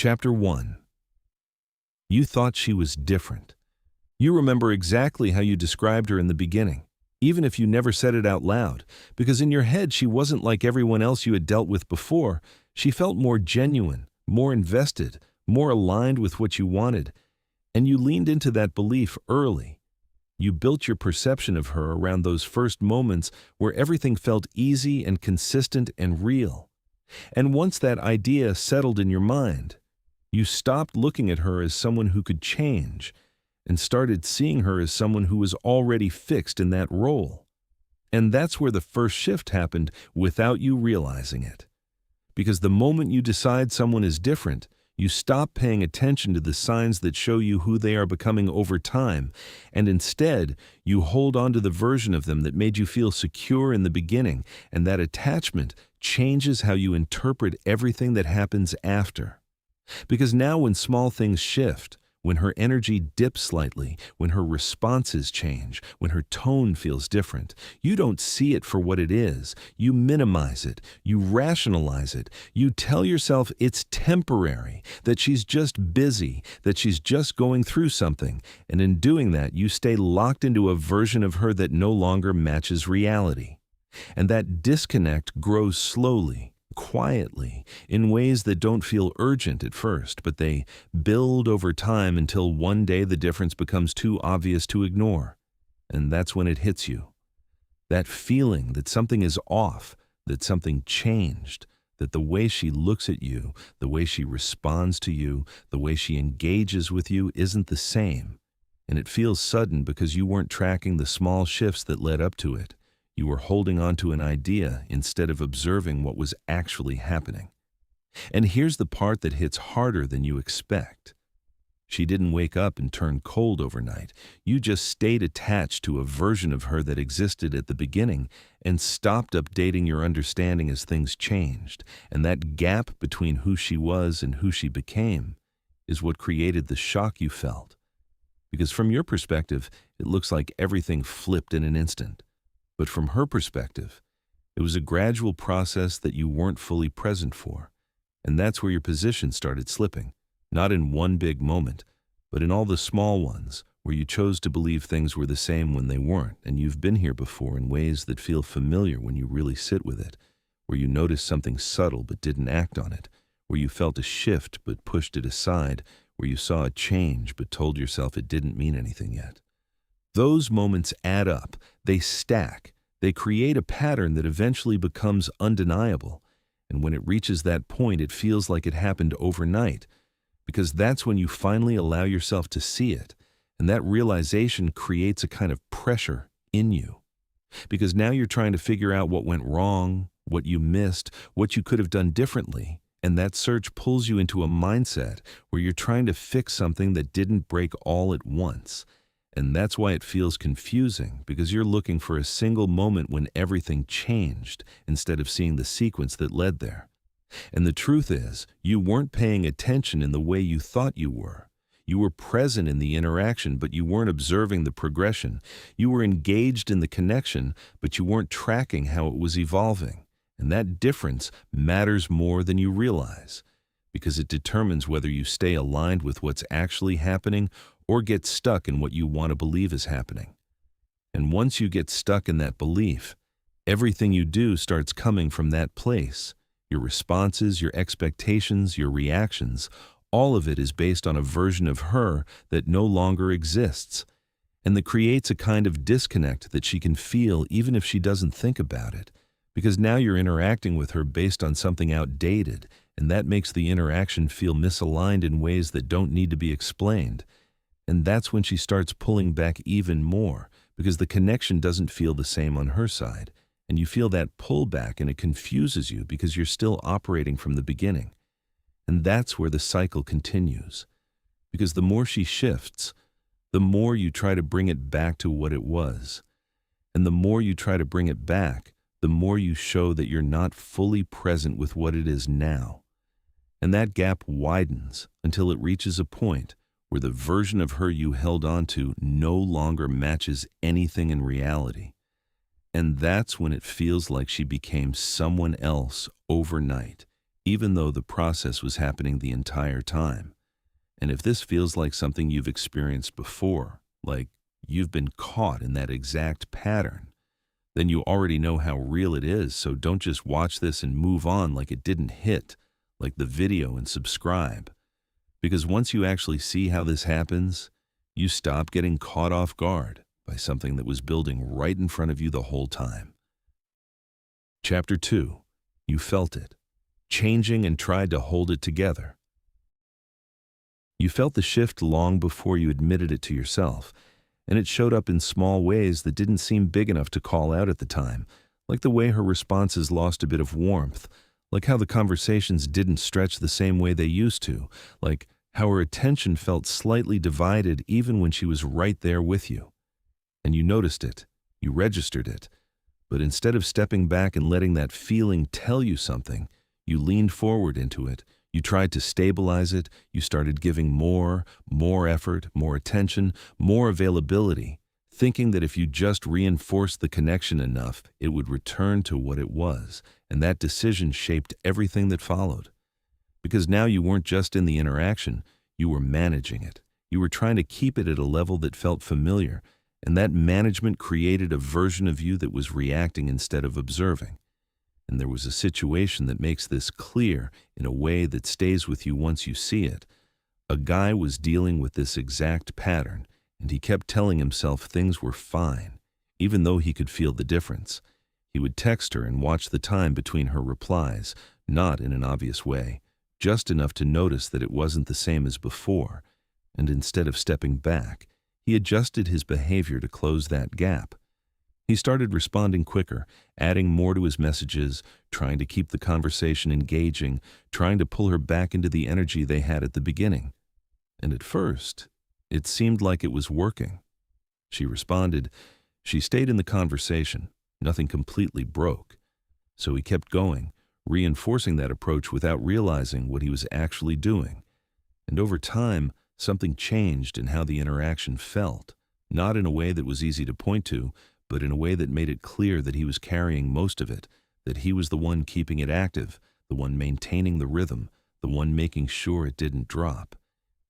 Chapter 1. You thought she was different. You remember exactly how you described her in the beginning, even if you never said it out loud, because in your head she wasn't like everyone else you had dealt with before. She felt more genuine, more invested, more aligned with what you wanted, and you leaned into that belief early. You built your perception of her around those first moments where everything felt easy and consistent and real. And once that idea settled in your mind, you stopped looking at her as someone who could change and started seeing her as someone who was already fixed in that role. And that's where the first shift happened without you realizing it. Because the moment you decide someone is different, you stop paying attention to the signs that show you who they are becoming over time, and instead, you hold on to the version of them that made you feel secure in the beginning, and that attachment changes how you interpret everything that happens after. Because now when small things shift, when her energy dips slightly, when her responses change, when her tone feels different, you don't see it for what it is. You minimize it. You rationalize it. You tell yourself it's temporary, that she's just busy, that she's just going through something. And in doing that, you stay locked into a version of her that no longer matches reality. And that disconnect grows slowly, quietly, in ways that don't feel urgent at first, but they build over time until one day the difference becomes too obvious to ignore. And that's when it hits you. That feeling that something is off, that something changed, that the way she looks at you, the way she responds to you, the way she engages with you isn't the same. And it feels sudden because you weren't tracking the small shifts that led up to it. You were holding on to an idea instead of observing what was actually happening. And here's the part that hits harder than you expect. She didn't wake up and turn cold overnight. You just stayed attached to a version of her that existed at the beginning and stopped updating your understanding as things changed. And that gap between who she was and who she became is what created the shock you felt. Because from your perspective, it looks like everything flipped in an instant. But from her perspective, it was a gradual process that you weren't fully present for. And that's where your position started slipping, not in one big moment, but in all the small ones where you chose to believe things were the same when they weren't. And you've been here before in ways that feel familiar when you really sit with it, where you noticed something subtle but didn't act on it, where you felt a shift but pushed it aside, where you saw a change but told yourself it didn't mean anything yet. Those moments add up, they stack, they create a pattern that eventually becomes undeniable. And when it reaches that point, it feels like it happened overnight, because that's when you finally allow yourself to see it. And that realization creates a kind of pressure in you. Because now you're trying to figure out what went wrong, what you missed, what you could have done differently. And that search pulls you into a mindset where you're trying to fix something that didn't break all at once. And that's why it feels confusing, because you're looking for a single moment when everything changed instead of seeing the sequence that led there. And the truth is, you weren't paying attention in the way you thought you were. You were present in the interaction, but you weren't observing the progression. You were engaged in the connection, but you weren't tracking how it was evolving. And that difference matters more than you realize, because it determines whether you stay aligned with what's actually happening or get stuck in what you want to believe is happening. And once you get stuck in that belief, everything you do starts coming from that place. Your responses, your expectations, your reactions, all of it is based on a version of her that no longer exists, and that creates a kind of disconnect that she can feel even if she doesn't think about it, because now you're interacting with her based on something outdated, and that makes the interaction feel misaligned in ways that don't need to be explained. And that's when she starts pulling back even more, because the connection doesn't feel the same on her side. And you feel that pullback, and it confuses you because you're still operating from the beginning. And that's where the cycle continues. Because the more she shifts, the more you try to bring it back to what it was. And the more you try to bring it back, the more you show that you're not fully present with what it is now. And that gap widens until it reaches a point where the version of her you held on to no longer matches anything in reality. And that's when it feels like she became someone else overnight, even though the process was happening the entire time. And if this feels like something you've experienced before, like you've been caught in that exact pattern, then you already know how real it is, so don't just watch this and move on like it didn't hit, like the video and subscribe. Because once you actually see how this happens, you stop getting caught off guard by something that was building right in front of you the whole time. Chapter 2. You felt it, changing and tried to hold it together. You felt the shift long before you admitted it to yourself, and it showed up in small ways that didn't seem big enough to call out at the time, like the way her responses lost a bit of warmth, like how the conversations didn't stretch the same way they used to, like how her attention felt slightly divided even when she was right there with you. And you noticed it, you registered it, but instead of stepping back and letting that feeling tell you something, you leaned forward into it. You tried to stabilize it. You started giving more effort, more attention, more availability, thinking that if you just reinforced the connection enough, it would return to what it was. And that decision shaped everything that followed. Because now you weren't just in the interaction, you were managing it. You were trying to keep it at a level that felt familiar, and that management created a version of you that was reacting instead of observing. And there was a situation that makes this clear in a way that stays with you once you see it. A guy was dealing with this exact pattern, and he kept telling himself things were fine, even though he could feel the difference. He would text her and watch the time between her replies, not in an obvious way, just enough to notice that it wasn't the same as before, and instead of stepping back, he adjusted his behavior to close that gap. He started responding quicker, adding more to his messages, trying to keep the conversation engaging, trying to pull her back into the energy they had at the beginning. And at first, it seemed like it was working. She responded. She stayed in the conversation. Nothing completely broke. So he kept going, reinforcing that approach without realizing what he was actually doing. And over time, something changed in how the interaction felt, not in a way that was easy to point to, but in a way that made it clear that he was carrying most of it, that he was the one keeping it active, the one maintaining the rhythm, the one making sure it didn't drop.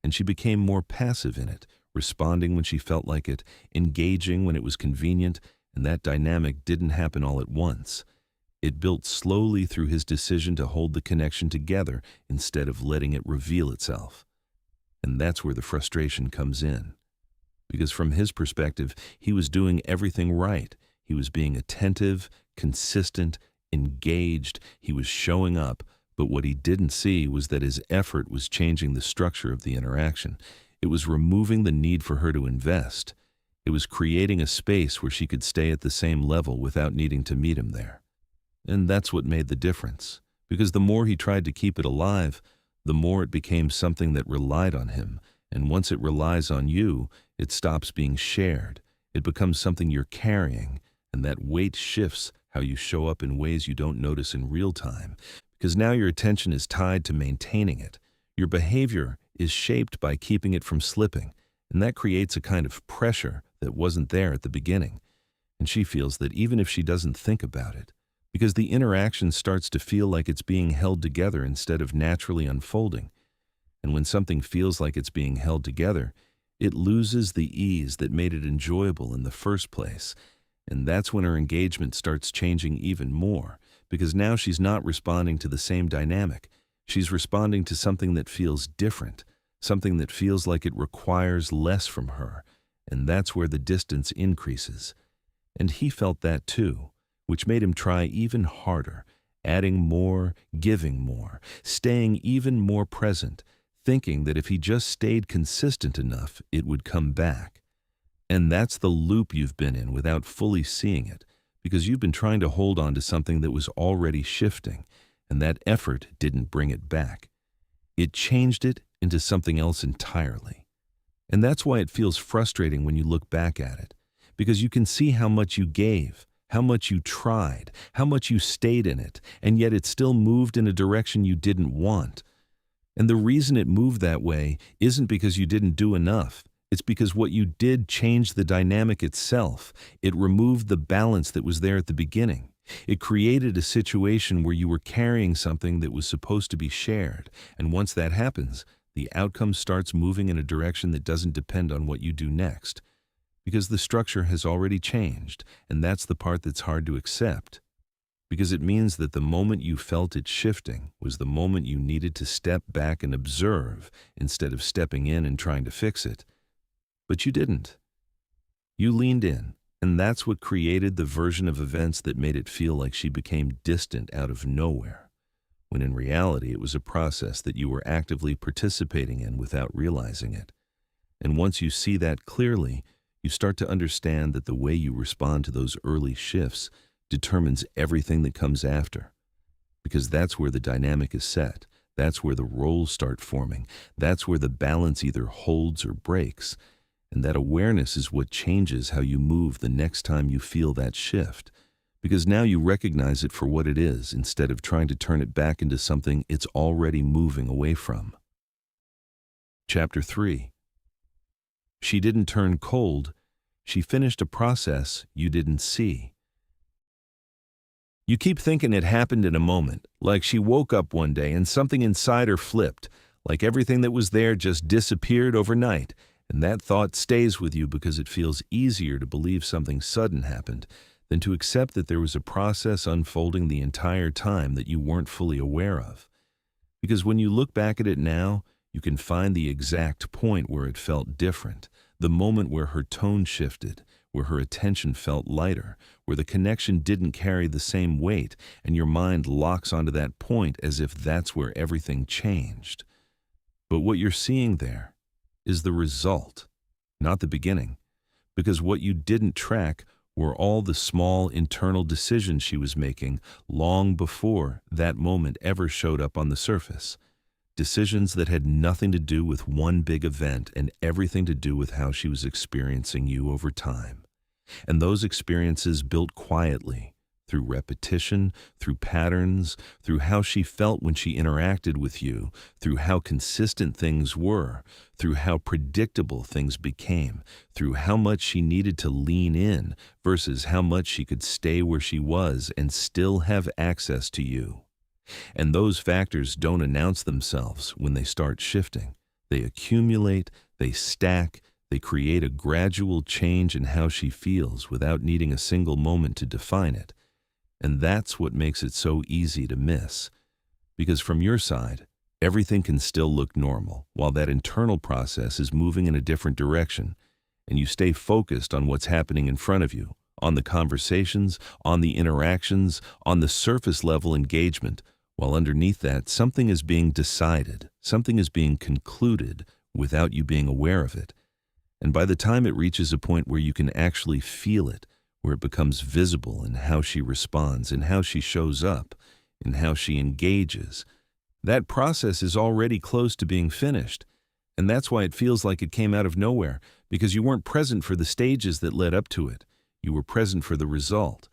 And she became more passive in it, responding when she felt like it, engaging when it was convenient, and that dynamic didn't happen all at once. It built slowly through his decision to hold the connection together instead of letting it reveal itself. And that's where the frustration comes in. Because from his perspective, he was doing everything right. He was being attentive, consistent, engaged. He was showing up. But what he didn't see was that his effort was changing the structure of the interaction. It was removing the need for her to invest. It was creating a space where she could stay at the same level without needing to meet him there. And that's what made the difference. Because the more he tried to keep it alive, the more it became something that relied on him. And once it relies on you, it stops being shared. It becomes something you're carrying, and that weight shifts how you show up in ways you don't notice in real time, because now your attention is tied to maintaining it. Your behavior is shaped by keeping it from slipping, and that creates a kind of pressure that wasn't there at the beginning. And she feels that even if she doesn't think about it, because the interaction starts to feel like it's being held together instead of naturally unfolding. And when something feels like it's being held together, it loses the ease that made it enjoyable in the first place. And that's when her engagement starts changing even more, because now she's not responding to the same dynamic. She's responding to something that feels different, something that feels like it requires less from her. And that's where the distance increases. And he felt that too, which made him try even harder, adding more, giving more, staying even more present, thinking that if he just stayed consistent enough, it would come back. And that's the loop you've been in without fully seeing it, because you've been trying to hold on to something that was already shifting, and that effort didn't bring it back. It changed it into something else entirely. And that's why it feels frustrating when you look back at it, because you can see how much you gave, how much you tried, how much you stayed in it, and yet it still moved in a direction you didn't want. And the reason it moved that way isn't because you didn't do enough. It's because what you did changed the dynamic itself. It removed the balance that was there at the beginning. It created a situation where you were carrying something that was supposed to be shared, and once that happens, the outcome starts moving in a direction that doesn't depend on what you do next, because the structure has already changed, and that's the part that's hard to accept. Because it means that the moment you felt it shifting was the moment you needed to step back and observe instead of stepping in and trying to fix it. But you didn't. You leaned in, and that's what created the version of events that made it feel like she became distant out of nowhere, when in reality it was a process that you were actively participating in without realizing it. And once you see that clearly, you start to understand that the way you respond to those early shifts determines everything that comes after. Because that's where the dynamic is set. That's where the roles start forming. That's where the balance either holds or breaks. And that awareness is what changes how you move the next time you feel that shift. Because now you recognize it for what it is instead of trying to turn it back into something it's already moving away from. Chapter 3. She didn't turn cold. She finished a process you didn't see. You keep thinking it happened in a moment, like she woke up one day and something inside her flipped, like everything that was there just disappeared overnight, and that thought stays with you because it feels easier to believe something sudden happened than to accept that there was a process unfolding the entire time that you weren't fully aware of. Because when you look back at it now, you can find the exact point where it felt different, the moment where her tone shifted, where her attention felt lighter, where the connection didn't carry the same weight, and your mind locks onto that point as if that's where everything changed. But what you're seeing there is the result, not the beginning, because what you didn't track were all the small internal decisions she was making long before that moment ever showed up on the surface. Decisions that had nothing to do with one big event and everything to do with how she was experiencing you over time. And those experiences built quietly, through repetition, through patterns, through how she felt when she interacted with you, through how consistent things were, through how predictable things became, through how much she needed to lean in versus how much she could stay where she was and still have access to you. And those factors don't announce themselves when they start shifting. They accumulate, they stack, they create a gradual change in how she feels without needing a single moment to define it. And that's what makes it so easy to miss. Because from your side, everything can still look normal, while that internal process is moving in a different direction, and you stay focused on what's happening in front of you, on the conversations, on the interactions, on the surface level engagement, while underneath that, something is being decided, something is being concluded without you being aware of it. And by the time it reaches a point where you can actually feel it, where it becomes visible in how she responds, in how she shows up, in how she engages, that process is already close to being finished. And that's why it feels like it came out of nowhere, because you weren't present for the stages that led up to it. You were present for the result.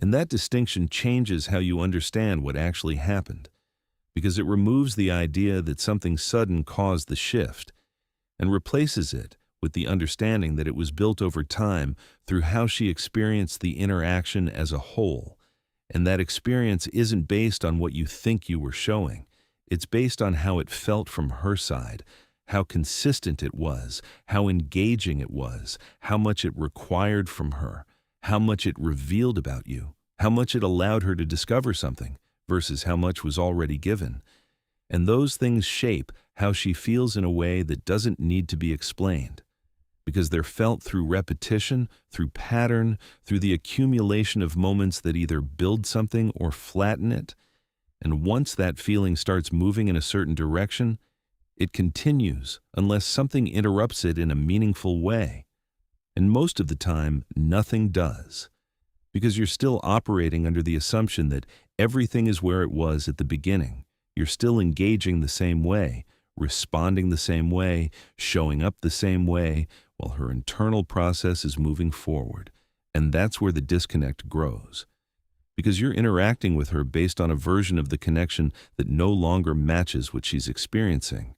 And that distinction changes how you understand what actually happened, because it removes the idea that something sudden caused the shift and replaces it with the understanding that it was built over time through how she experienced the interaction as a whole. And that experience isn't based on what you think you were showing. It's based on how it felt from her side, how consistent it was, how engaging it was, how much it required from her, how much it revealed about you, how much it allowed her to discover something versus how much was already given. And those things shape how she feels in a way that doesn't need to be explained, because they're felt through repetition, through pattern, through the accumulation of moments that either build something or flatten it. And once that feeling starts moving in a certain direction, it continues unless something interrupts it in a meaningful way. And most of the time, nothing does, because you're still operating under the assumption that everything is where it was at the beginning. You're still engaging the same way, responding the same way, showing up the same way, while her internal process is moving forward. And that's where the disconnect grows, because you're interacting with her based on a version of the connection that no longer matches what she's experiencing.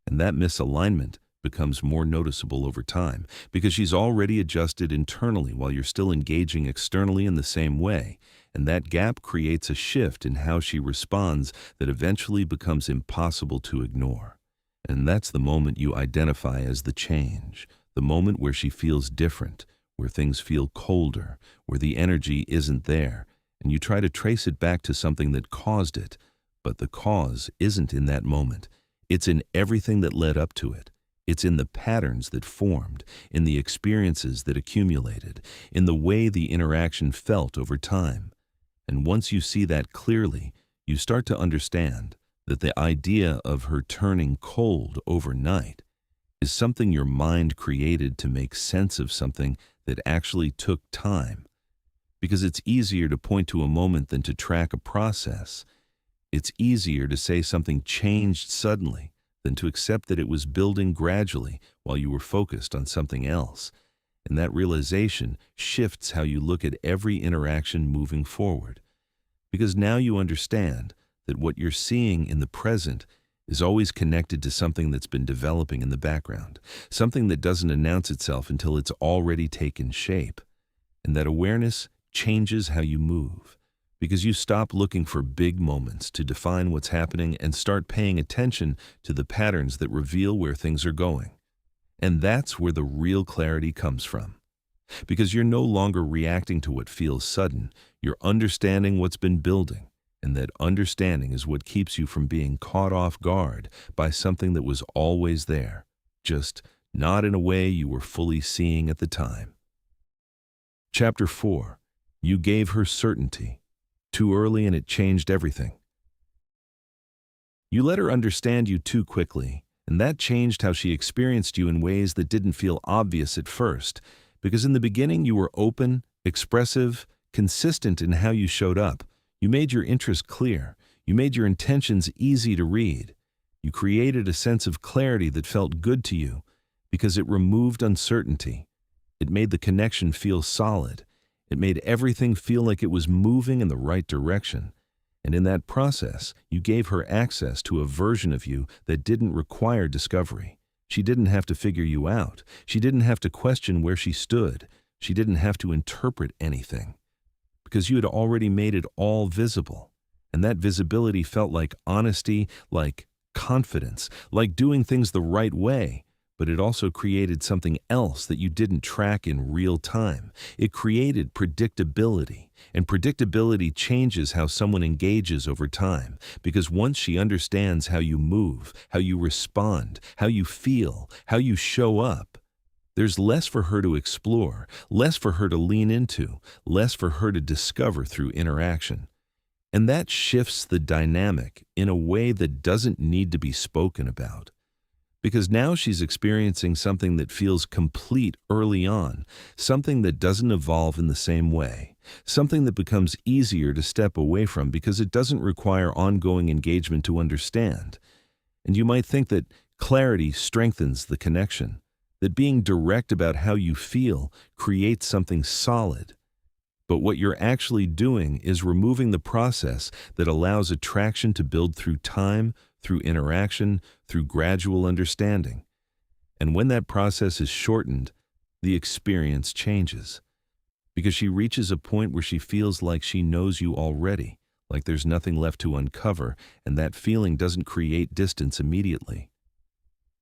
And that misalignment becomes more noticeable over time because she's already adjusted internally while you're still engaging externally in the same way. And that gap creates a shift in how she responds that eventually becomes impossible to ignore. And that's the moment you identify as the change, the moment where she feels different, where things feel colder, where the energy isn't there, and you try to trace it back to something that caused it. But the cause isn't in that moment. It's in everything that led up to it. It's in the patterns that formed, in the experiences that accumulated, in the way the interaction felt over time. And once you see that clearly, you start to understand that the idea of her turning cold overnight is something your mind created to make sense of something that actually took time. Because it's easier to point to a moment than to track a process. It's easier to say something changed suddenly than to accept that it was building gradually while you were focused on something else. And that realization shifts how you look at every interaction moving forward. Because now you understand that what you're seeing in the present is always connected to something that's been developing in the background, something that doesn't announce itself until it's already taken shape. And that awareness changes how you move, because you stop looking for big moments to define what's happening and start paying attention to the patterns that reveal where things are going. And that's where the real clarity comes from. Because you're no longer reacting to what feels sudden, you're understanding what's been building. And that understanding is what keeps you from being caught off guard by something that was always there, just not in a way you were fully seeing at the time. Chapter 4. You gave her certainty. Too early and it changed everything. You let her understand you too quickly, and that changed how she experienced you in ways that didn't feel obvious at first, because in the beginning you were open, expressive, consistent in how you showed up. You made your interest clear. You made your intentions easy to read. You created a sense of clarity that felt good to you because it removed uncertainty. It made the connection feel solid. It made everything feel like it was moving in the right direction. And in that process, you gave her access to a version of you that didn't require discovery. She didn't have to figure you out. She didn't have to question where she stood. She didn't have to interpret anything. Because you had already made it all visible. And that visibility felt like honesty, like confidence, like doing things the right way. But it also created something else that you didn't track in real time. It created predictability, and predictability changes how someone engages over time, because once she understands how you move, how you respond, how you feel, how you show up, there's less for her to explore, less for her to lean into, less for her to discover through interaction. And that shifts the dynamic in a way that doesn't need to be spoken about. Because now she's experiencing something that feels complete early on, something that doesn't evolve in the same way, something that becomes easier to step away from because it doesn't require ongoing engagement to understand. And you might think that clarity strengthens the connection, that being direct about how you feel creates something solid. But what you're actually doing is removing the process that allows attraction to build through time, through interaction, through gradual understanding. And when that process is shortened, the experience changes. Because she reaches a point where she feels like she knows you already, like there's nothing left to uncover, and that feeling doesn't create distance immediately.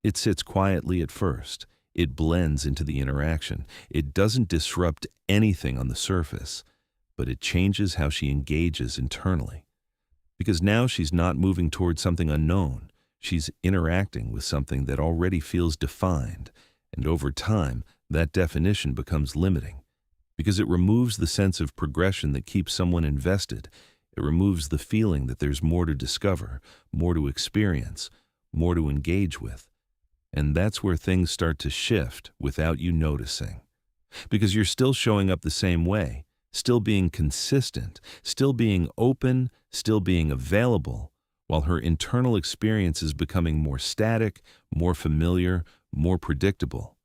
It sits quietly at first. It blends into the interaction. It doesn't disrupt anything on the surface, but it changes how she engages internally. Because now she's not moving towards something unknown. She's interacting with something that already feels defined, and over time, that definition becomes limiting. Because it removes the sense of progression that keeps someone invested. It removes the feeling that there's more to discover, more to experience, more to engage with. And that's where things start to shift without you noticing. Because you're still showing up the same way, still being consistent, still being open, still being available, while her internal experience is becoming more static, more familiar, more predictable.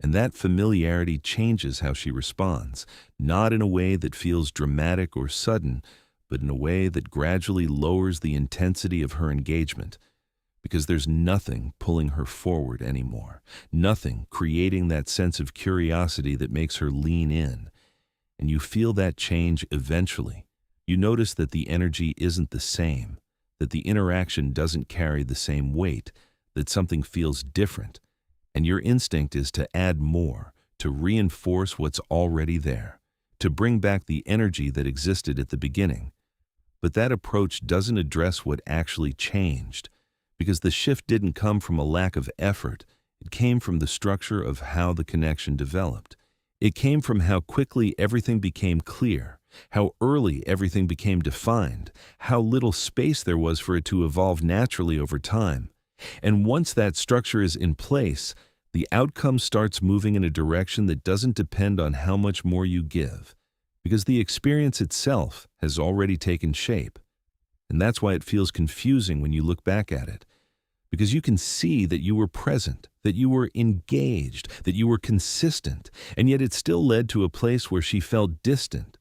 And that familiarity changes how she responds, not in a way that feels dramatic or sudden, but in a way that gradually lowers the intensity of her engagement. because there's nothing pulling her forward anymore, nothing creating that sense of curiosity that makes her lean in. And you feel that change eventually. You notice that the energy isn't the same, that the interaction doesn't carry the same weight, that something feels different. And your instinct is to add more, to reinforce what's already there, to bring back the energy that existed at the beginning. But that approach doesn't address what actually changed, because the shift didn't come from a lack of effort. It came from the structure of how the connection developed. It came from how quickly everything became clear, how early everything became defined, how little space there was for it to evolve naturally over time. And once that structure is in place, the outcome starts moving in a direction that doesn't depend on how much more you give, because the experience itself has already taken shape. And that's why it feels confusing when you look back at it, because you can see that you were present, that you were engaged, that you were consistent, and yet it still led to a place where she felt distant.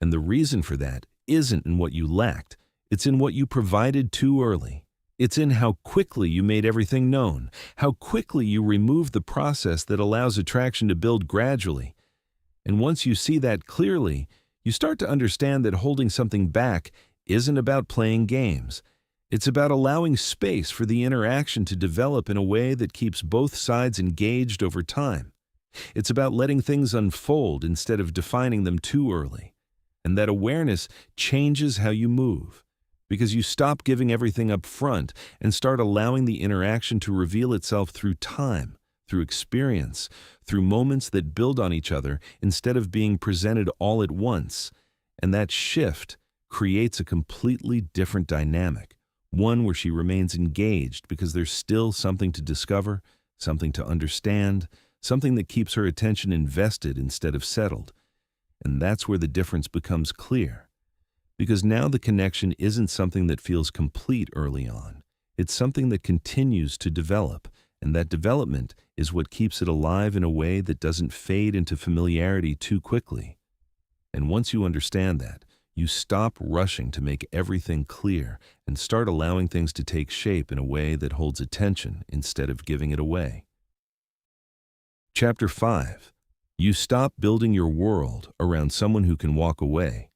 And the reason for that isn't in what you lacked, it's in what you provided too early. It's in how quickly you made everything known, how quickly you removed the process that allows attraction to build gradually. And once you see that clearly, you start to understand that holding something back isn't about playing games. It's about allowing space for the interaction to develop in a way that keeps both sides engaged over time. It's about letting things unfold instead of defining them too early. And that awareness changes how you move, because you stop giving everything up front and start allowing the interaction to reveal itself through time, through experience, through moments that build on each other instead of being presented all at once. And that shift creates a completely different dynamic, one where she remains engaged because there's still something to discover, something to understand, something that keeps her attention invested instead of settled. And that's where the difference becomes clear. Because now the connection isn't something that feels complete early on. It's something that continues to develop, and that development is what keeps it alive in a way that doesn't fade into familiarity too quickly. And once you understand that, you stop rushing to make everything clear and start allowing things to take shape in a way that holds attention instead of giving it away. Chapter 5. You stop building your world around someone who can walk away.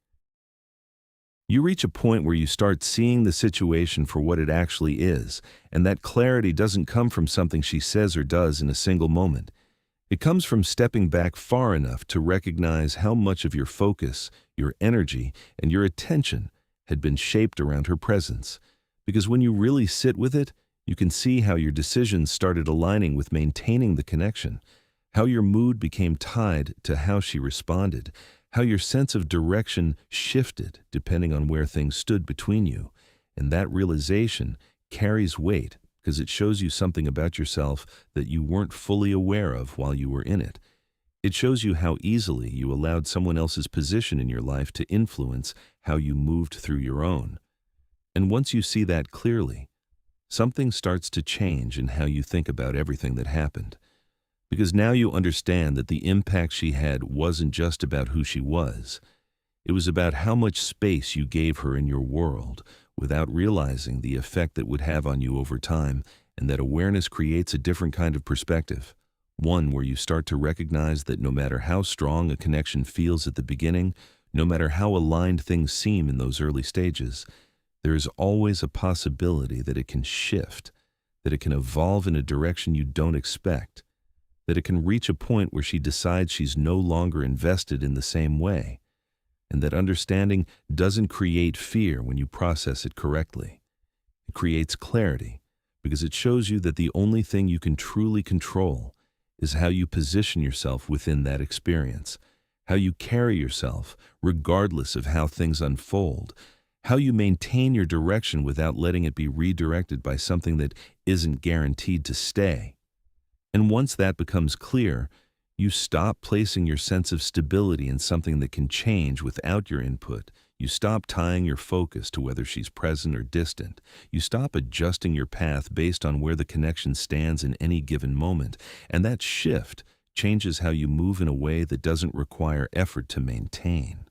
You reach a point where you start seeing the situation for what it actually is, and that clarity doesn't come from something she says or does in a single moment. It comes from stepping back far enough to recognize how much of your focus, your energy, and your attention had been shaped around her presence. Because when you really sit with it, you can see how your decisions started aligning with maintaining the connection, how your mood became tied to how she responded, how your sense of direction shifted depending on where things stood between you. And that realization carries weight because it shows you something about yourself that you weren't fully aware of while you were in it. It shows you how easily you allowed someone else's position in your life to influence how you moved through your own. And once you see that clearly, something starts to change in how you think about everything that happened. Because now you understand that the impact she had wasn't just about who she was. It was about how much space you gave her in your world without realizing the effect that would have on you over time, and that awareness creates a different kind of perspective, one where you start to recognize that no matter how strong a connection feels at the beginning, no matter how aligned things seem in those early stages, there is always a possibility that it can shift, that it can evolve in a direction you don't expect, that it can reach a point where she decides she's no longer invested in the same way, and that understanding doesn't create fear when you process it correctly. It creates clarity, because it shows you that the only thing you can truly control is how you position yourself within that experience, how you carry yourself regardless of how things unfold, how you maintain your direction without letting it be redirected by something that isn't guaranteed to stay. And once that becomes clear, you stop placing your sense of stability in something that can change without your input. You stop tying your focus to whether she's present or distant. You stop adjusting your path based on where the connection stands in any given moment. And that shift changes how you move in a way that doesn't require effort to maintain.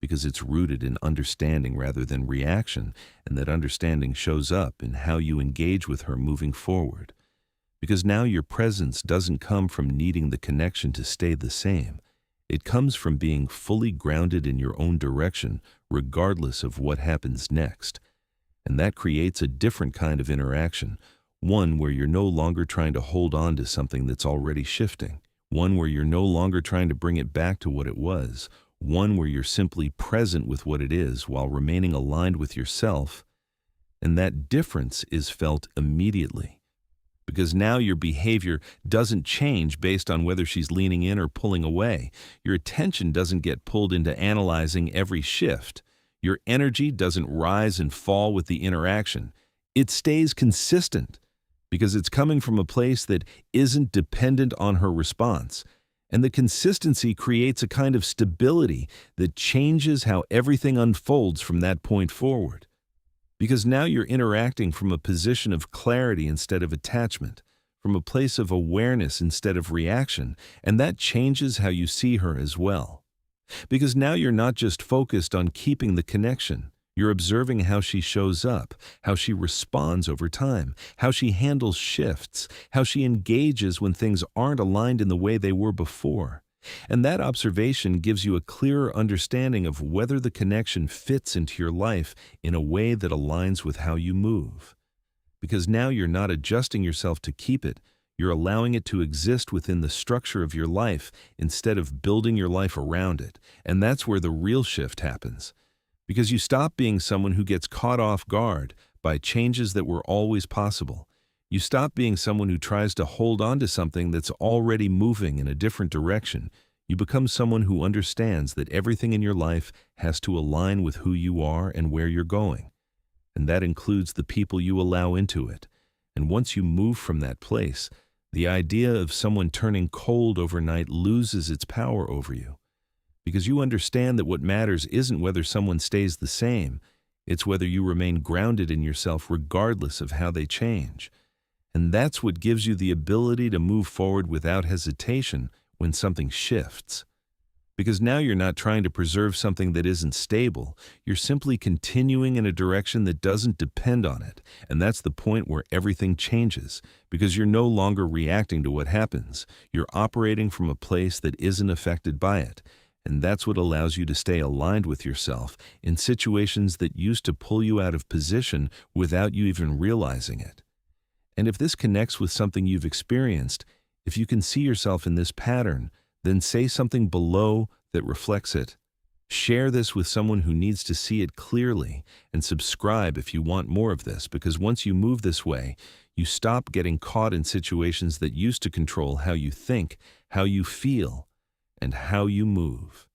because it's rooted in understanding rather than reaction, and that understanding shows up in how you engage with her moving forward. Because now your presence doesn't come from needing the connection to stay the same. It comes from being fully grounded in your own direction, regardless of what happens next. And that creates a different kind of interaction, one where you're no longer trying to hold on to something that's already shifting, one where you're no longer trying to bring it back to what it was, one where you're simply present with what it is while remaining aligned with yourself. And that difference is felt immediately. Because now your behavior doesn't change based on whether she's leaning in or pulling away. Your attention doesn't get pulled into analyzing every shift. Your energy doesn't rise and fall with the interaction. It stays consistent because it's coming from a place that isn't dependent on her response. And the consistency creates a kind of stability that changes how everything unfolds from that point forward. Because now you're interacting from a position of clarity instead of attachment, from a place of awareness instead of reaction, and that changes how you see her as well. Because now you're not just focused on keeping the connection, you're observing how she shows up, how she responds over time, how she handles shifts, how she engages when things aren't aligned in the way they were before. And that observation gives you a clearer understanding of whether the connection fits into your life in a way that aligns with how you move. Because now you're not adjusting yourself to keep it, you're allowing it to exist within the structure of your life instead of building your life around it. And that's where the real shift happens. Because you stop being someone who gets caught off guard by changes that were always possible. You stop being someone who tries to hold on to something that's already moving in a different direction. You become someone who understands that everything in your life has to align with who you are and where you're going. And that includes the people you allow into it. And once you move from that place, the idea of someone turning cold overnight loses its power over you. Because you understand that what matters isn't whether someone stays the same, it's whether you remain grounded in yourself regardless of how they change. And that's what gives you the ability to move forward without hesitation when something shifts. Because now you're not trying to preserve something that isn't stable, you're simply continuing in a direction that doesn't depend on it. And that's the point where everything changes, because you're no longer reacting to what happens. You're operating from a place that isn't affected by it. And that's what allows you to stay aligned with yourself in situations that used to pull you out of position without you even realizing it. And if this connects with something you've experienced, if you can see yourself in this pattern, then say something below that reflects it. Share this with someone who needs to see it clearly, and subscribe if you want more of this, because once you move this way, you stop getting caught in situations that used to control how you think, how you feel, and how you move.